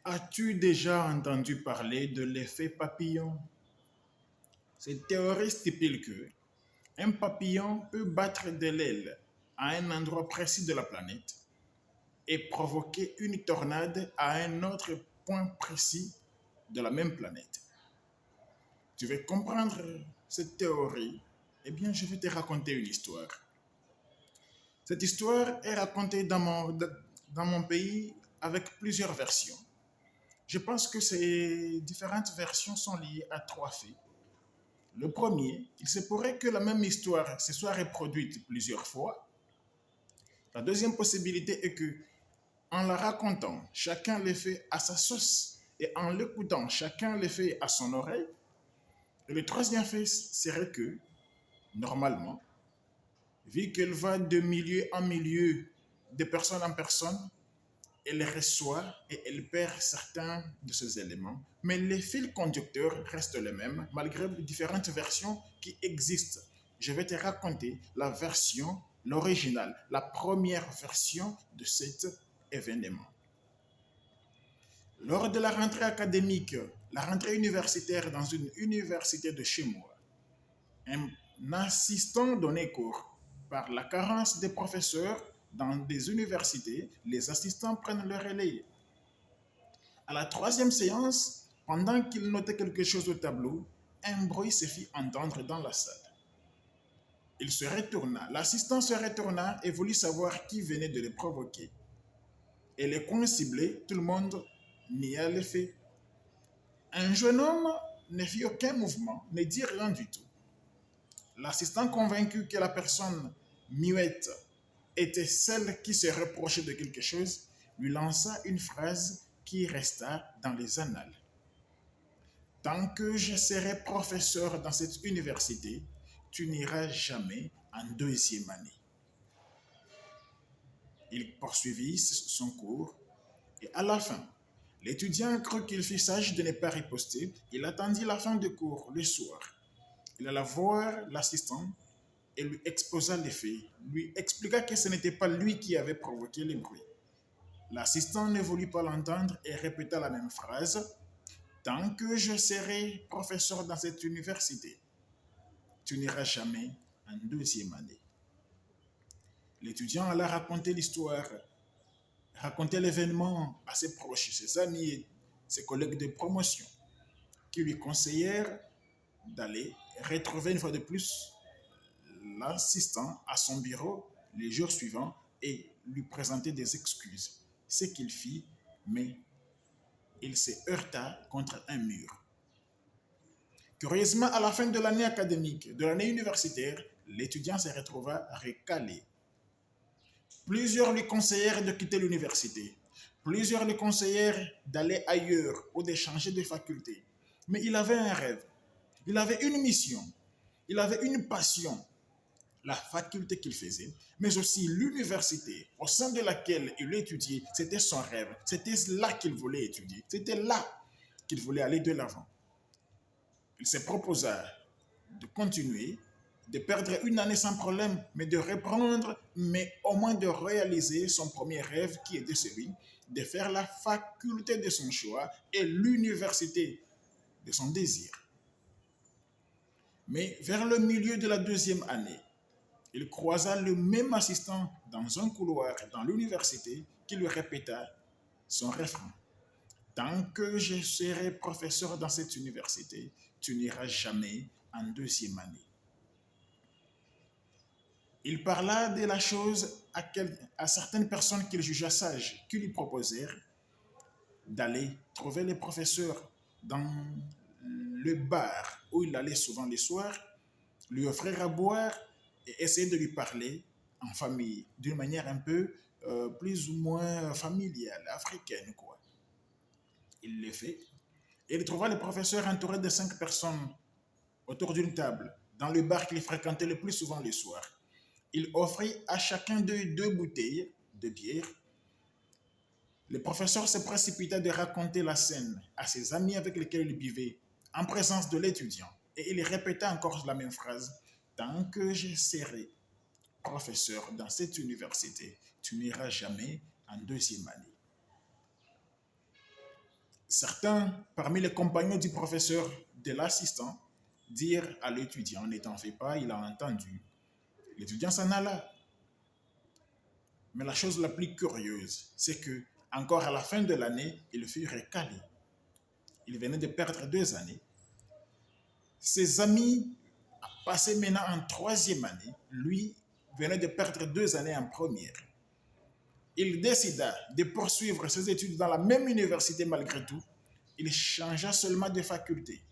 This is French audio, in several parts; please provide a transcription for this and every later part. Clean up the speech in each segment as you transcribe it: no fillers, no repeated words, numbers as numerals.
As-tu déjà entendu parler de l'effet papillon? Cette théorie stipule que un papillon peut battre de l'aile à un endroit précis de la planète et provoquer une tornade à un autre point précis de la même planète. Tu veux comprendre cette théorie? Eh bien, je vais te raconter une histoire. Cette histoire est racontée dans mon pays avec plusieurs versions. Je pense que ces différentes versions sont liées à trois faits. Le premier, il se pourrait que la même histoire se soit reproduite plusieurs fois. La deuxième possibilité est que, en la racontant, chacun le fait à sa sauce et en l'écoutant, chacun le fait à son oreille. Et le troisième fait serait que, normalement, vu qu'elle va de milieu en milieu, de personne en personne, elle reçoit et elle perd certains de ces éléments, mais les fils conducteurs restent les mêmes malgré les différentes versions qui existent. Je vais te raconter l'originale, la première version de cet événement. Lors de la rentrée académique, la rentrée universitaire dans une université de chez moi, un assistant donnait cours. Par la carence des professeurs dans des universités, les assistants prennent le relais. À la troisième séance, pendant qu'il notait quelque chose au tableau, un bruit se fit entendre dans la salle. Il se retourna, l'assistant se retourna et voulut savoir qui venait de le provoquer. Et les coins ciblés, tout le monde nia le fait. Un jeune homme ne fit aucun mouvement, ne dit rien du tout. L'assistant convaincu que la personne muette était celle qui se reprochait de quelque chose, lui lança une phrase qui resta dans les annales. Tant que je serai professeur dans cette université, tu n'iras jamais en deuxième année. Il poursuivit son cours et à la fin, l'étudiant crut qu'il fut sage de ne pas riposter. Il attendit la fin du cours le soir. Il alla voir l'assistant et lui exposa les faits, lui expliqua que ce n'était pas lui qui avait provoqué le bruit. L'assistant ne voulut pas l'entendre et répéta la même phrase. Tant que je serai professeur dans cette université, tu n'iras jamais en deuxième année. L'étudiant alla raconter l'histoire, raconter l'événement à ses proches, ses amis et ses collègues de promotion, qui lui conseillèrent d'aller retrouver une fois de plus l'assistant à son bureau les jours suivants et lui présenter des excuses. Ce qu'il fit, mais il se heurta contre un mur. Curieusement, à la fin de l'année académique, de l'année universitaire, l'étudiant se retrouva recalé. Plusieurs lui conseillèrent de quitter l'université. Plusieurs lui conseillèrent d'aller ailleurs ou de changer de faculté. Mais il avait un rêve. Il avait une mission. Il avait une passion. La faculté qu'il faisait, mais aussi l'université au sein de laquelle il étudiait, c'était son rêve. C'était là qu'il voulait étudier. C'était là qu'il voulait aller de l'avant. Il se proposa de continuer, de perdre une année sans problème, mais de reprendre, mais au moins de réaliser son premier rêve qui était celui de faire la faculté de son choix et l'université de son désir. Mais vers le milieu de la deuxième année, il croisa le même assistant dans un couloir dans l'université qui lui répéta son refrain. Tant que je serai professeur dans cette université, tu n'iras jamais en deuxième année. Il parla de la chose à certaines personnes qu'il jugea sages, qui lui proposèrent d'aller trouver les professeurs dans le bar où il allait souvent les soirs, lui offrir à boire et essayer de lui parler en famille, d'une manière un peu plus ou moins familiale, africaine, quoi. Il le fait. Et il trouva le professeur entouré de 5 personnes autour d'une table, dans le bar qu'il fréquentait le plus souvent le soir. Il offrit à chacun d'eux 2 bouteilles de bière. Le professeur se précipita de raconter la scène à ses amis avec lesquels il buvait, en présence de l'étudiant. Et il répéta encore la même phrase. Tant que je serai professeur dans cette université, tu n'iras jamais en deuxième année. Certains, parmi les compagnons du professeur, de l'assistant, dirent à l'étudiant, ne t'en fais pas, il a entendu. L'étudiant s'en alla. Mais la chose la plus curieuse, c'est que, encore à la fin de l'année, il fut recalé. Il venait de perdre 2 années. Ses amis passaient maintenant en troisième année. Lui venait de perdre 2 années en première. Il décida de poursuivre ses études dans la même université malgré tout. Il changea seulement de faculté.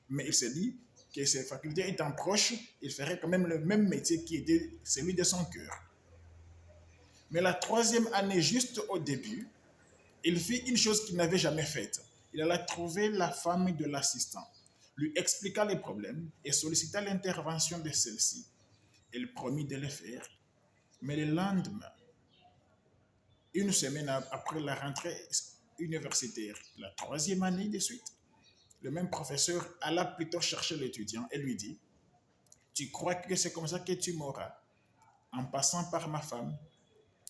Mais il s'est dit que ses facultés étant proches, il ferait quand même le même métier qui était celui de son cœur. Mais la troisième année, juste au début, il fit une chose qu'il n'avait jamais faite. Il alla trouver la femme de l'assistant, lui expliqua les problèmes et sollicita l'intervention de celle-ci. Elle promit de le faire. Mais le lendemain, une semaine après la rentrée universitaire, la troisième année de suite, le même professeur alla plutôt chercher l'étudiant et lui dit, tu crois que c'est comme ça que tu m'auras? En passant par ma femme,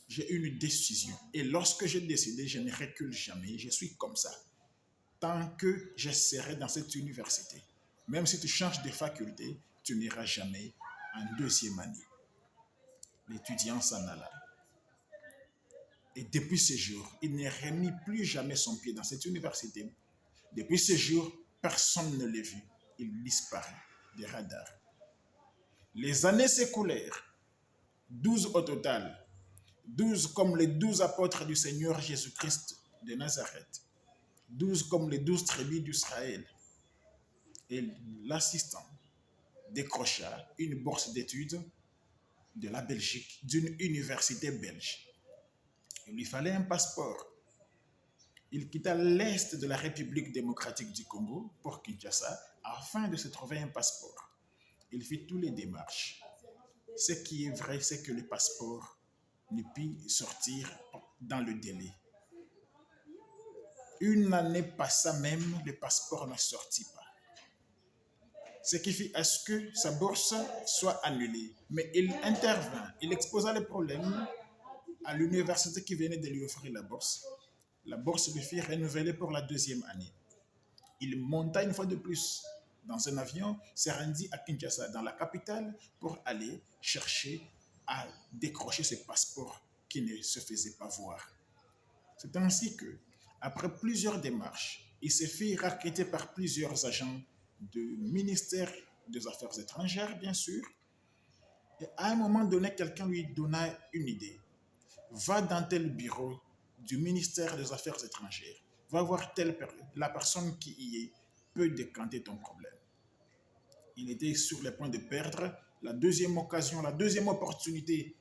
j'ai une décision. Et lorsque j'ai décidé, je ne recule jamais. Je suis comme ça. Tant que je serai dans cette université, même si tu changes de faculté, tu n'iras jamais en deuxième année. L'étudiant s'en alla. Et depuis ce jour, il ne remit plus jamais son pied dans cette université. Depuis ce jour, personne ne l'a vu. Il disparut des radars. Les années s'écoulèrent, 12 au total, 12 comme les 12 apôtres du Seigneur Jésus-Christ de Nazareth, 12 comme les 12 tribus d'Israël. Et l'assistant décrocha une bourse d'études de la Belgique, d'une université belge. Il lui fallait un passeport. Il quitta l'est de la République démocratique du Congo pour Kinshasa afin de se trouver un passeport. Il fit toutes les démarches. Ce qui est vrai, c'est que le passeport ne put sortir dans le délai. Une année passa même, le passeport ne sortit pas. Ce qui fit à ce que sa bourse soit annulée. Mais il intervint, il exposa les problèmes à l'université qui venait de lui offrir la bourse. La bourse lui fut renouvelée pour la deuxième année. Il monta une fois de plus dans un avion, se rendit à Kinshasa, dans la capitale, pour aller chercher à décrocher ce passeport qui ne se faisait pas voir. C'est ainsi que, après plusieurs démarches, il se fit racketter par plusieurs agents du ministère des Affaires étrangères, bien sûr. Et à un moment donné, quelqu'un lui donna une idée. Va dans tel bureau du ministère des Affaires étrangères. Va voir la personne qui y est peut décanter ton problème. Il était sur le point de perdre la deuxième occasion, la deuxième opportunité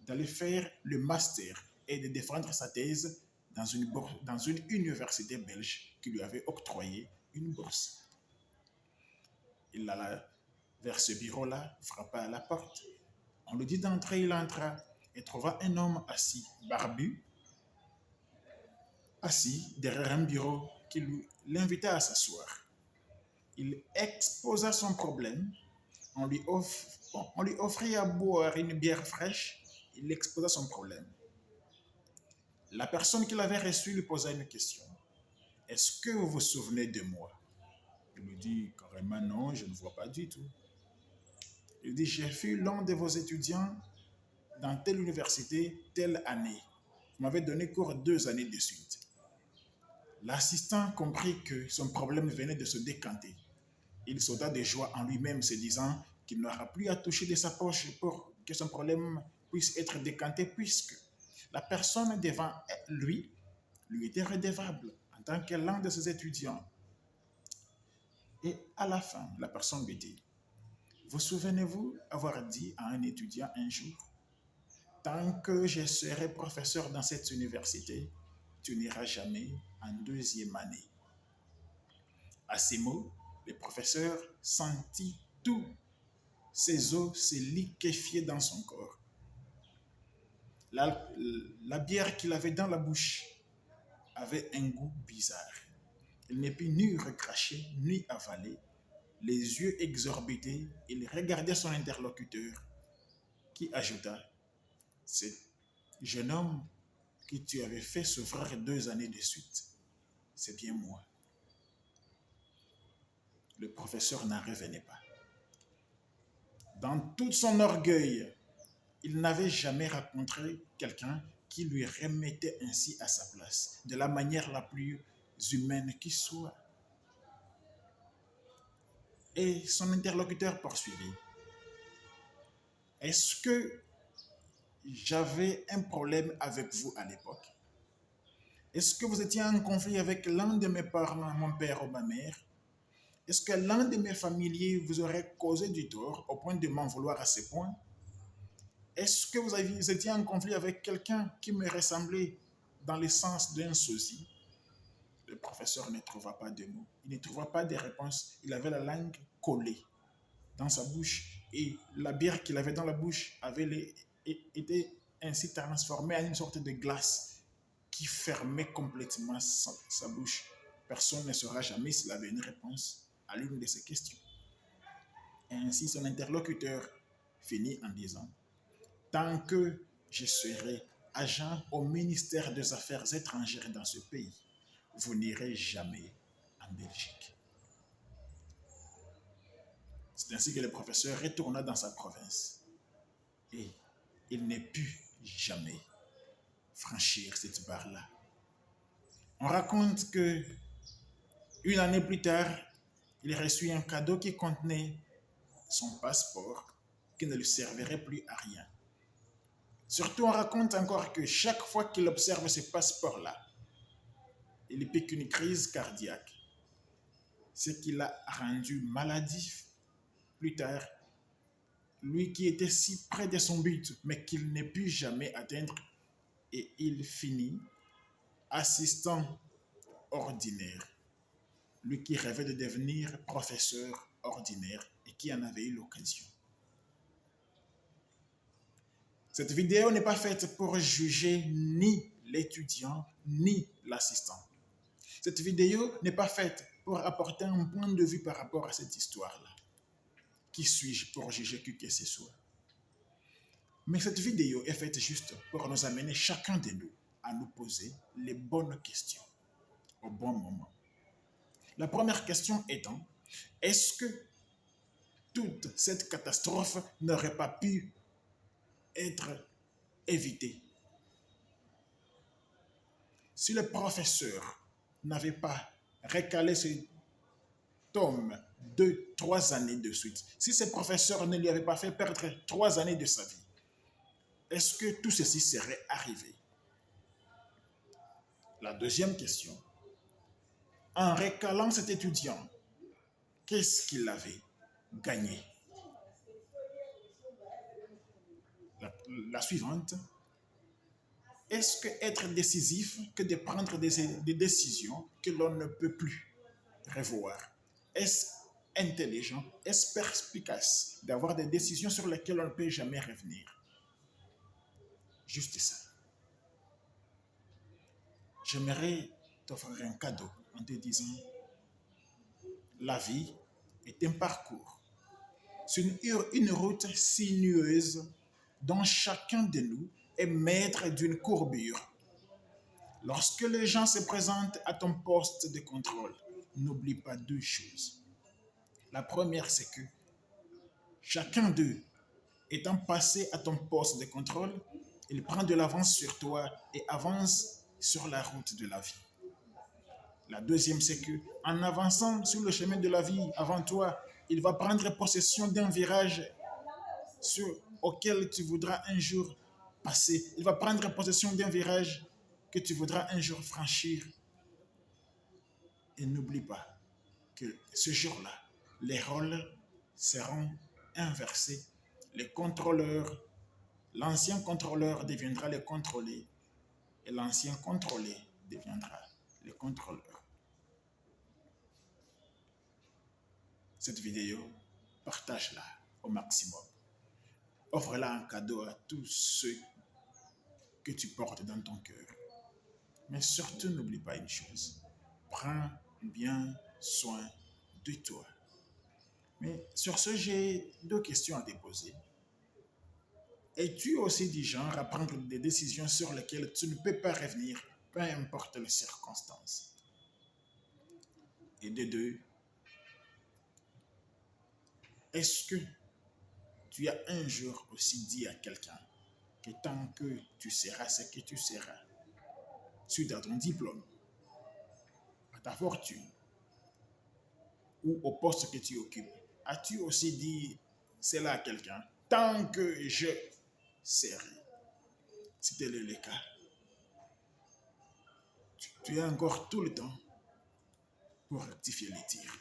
d'aller faire le master et de défendre sa thèse dans une université belge qui lui avait octroyé une bourse. Il alla vers ce bureau-là, frappa à la porte. On lui dit d'entrer, il entra et trouva un homme assis, barbu, assis derrière un bureau qui l'invita à s'asseoir. Il exposa son problème, on lui offrit à boire une bière fraîche, il exposa son problème. La personne qui l'avait reçu lui posa une question. Est-ce que vous vous souvenez de moi? Il lui dit carrément non, je ne vois pas du tout. Il dit, j'ai fui l'un de vos étudiants dans telle université, telle année. Vous m'avez donné cours 2 années de suite. L'assistant comprit que son problème venait de se décanter. Il sauta de joie en lui-même, se disant qu'il n'aura plus à toucher de sa poche pour que son problème puisse être décanté, puisque la personne devant lui était redevable en tant que l'un de ses étudiants. Et à la fin, la personne lui dit, vous souvenez-vous avoir dit à un étudiant un jour, tant que je serai professeur dans cette université, tu n'iras jamais en deuxième année. À ces mots, le professeur sentit tous ses os se liquéfier dans son corps. La bière qu'il avait dans la bouche avait un goût bizarre. Il ne put ni recracher, ni avaler. Les yeux exorbités, il regardait son interlocuteur qui ajouta, ce jeune homme que tu avais fait souffrir 2 années de suite, c'est bien moi. Le professeur n'en revenait pas. Dans tout son orgueil, il n'avait jamais rencontré quelqu'un qui lui remettait ainsi à sa place, de la manière la plus humaine qui soit. Et son interlocuteur poursuivit. Est-ce que j'avais un problème avec vous à l'époque? Est-ce que vous étiez en conflit avec l'un de mes parents, mon père ou ma mère? Est-ce que l'un de mes familiers vous aurait causé du tort au point de m'en vouloir à ce point? Est-ce que vous étiez en conflit avec quelqu'un qui me ressemblait dans le sens d'un sosie? Le professeur ne trouva pas de mots, il ne trouva pas de réponse. Il avait la langue collée dans sa bouche et la bière qu'il avait dans la bouche avait été ainsi transformée en une sorte de glace qui fermait complètement sa bouche. Personne ne saura jamais s'il avait une réponse à l'une de ces questions. Et ainsi, son interlocuteur finit en disant: tant que je serai agent au ministère des Affaires étrangères dans ce pays, vous n'irez jamais en Belgique. C'est ainsi que le professeur retourna dans sa province et il ne put jamais franchir cette barre-là. On raconte que une année plus tard, il reçut un cadeau qui contenait son passeport qui ne lui servirait plus à rien. Surtout, on raconte encore que chaque fois qu'il observe ce passeport-là, il pique une crise cardiaque, ce qui l'a rendu maladif plus tard. Lui qui était si près de son but, mais qu'il ne put jamais atteindre, et il finit assistant ordinaire. Lui qui rêvait de devenir professeur ordinaire et qui en avait eu l'occasion. Cette vidéo n'est pas faite pour juger ni l'étudiant ni l'assistant. Cette vidéo n'est pas faite pour apporter un point de vue par rapport à cette histoire-là. Qui suis-je pour juger qui que ce soit? Mais cette vidéo est faite juste pour nous amener chacun de nous à nous poser les bonnes questions au bon moment. La première question étant, est-ce que toute cette catastrophe n'aurait pas pu être évitée? Si le professeur n'avait pas recalé ce tome 2-3 années de suite, si ce professeur ne lui avait pas fait perdre 3 années de sa vie, est-ce que tout ceci serait arrivé? La deuxième question, en recalant cet étudiant, qu'est-ce qu'il avait gagné? La suivante, est-ce que être décisif que de prendre des décisions que l'on ne peut plus revoir? Est-ce intelligent, est-ce perspicace d'avoir des décisions sur lesquelles on ne peut jamais revenir? Juste ça. J'aimerais t'offrir un cadeau en te disant, la vie est un parcours. C'est une route sinueuse dont chacun de nous est maître d'une courbure. Lorsque les gens se présentent à ton poste de contrôle, n'oublie pas 2 choses. La première, c'est que chacun d'eux étant passé à ton poste de contrôle, il prend de l'avance sur toi et avance sur la route de la vie. La deuxième, c'est que en avançant sur le chemin de la vie avant toi, il va prendre possession d'un virage auquel tu voudras un jour passer. Il va prendre possession d'un virage que tu voudras un jour franchir. Et n'oublie pas que ce jour-là, les rôles seront inversés. L'ancien contrôleur deviendra le contrôlé et l'ancien contrôlé deviendra le contrôleur. Cette vidéo, partage-la au maximum. Offre-la en cadeau à tous ceux que tu portes dans ton cœur. Mais surtout, n'oublie pas une chose. Prends bien soin de toi. Mais sur ce, j'ai 2 questions à te poser. Es-tu aussi du genre à prendre des décisions sur lesquelles tu ne peux pas revenir, peu importe les circonstances? Et de deux, est-ce que tu as un jour aussi dit à quelqu'un que tant que tu seras ce que tu seras, suite à ton diplôme, à ta fortune ou au poste que tu occupes, as-tu aussi dit cela à quelqu'un tant que je serai? Si tel est le cas, tu as encore tout le temps pour rectifier les tirs.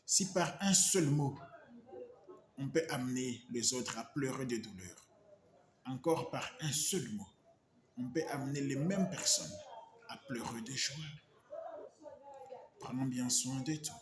Si par un seul mot, on peut amener les autres à pleurer de douleur, encore par un seul mot, on peut amener les mêmes personnes à pleurer de joie. Prenons bien soin de toi.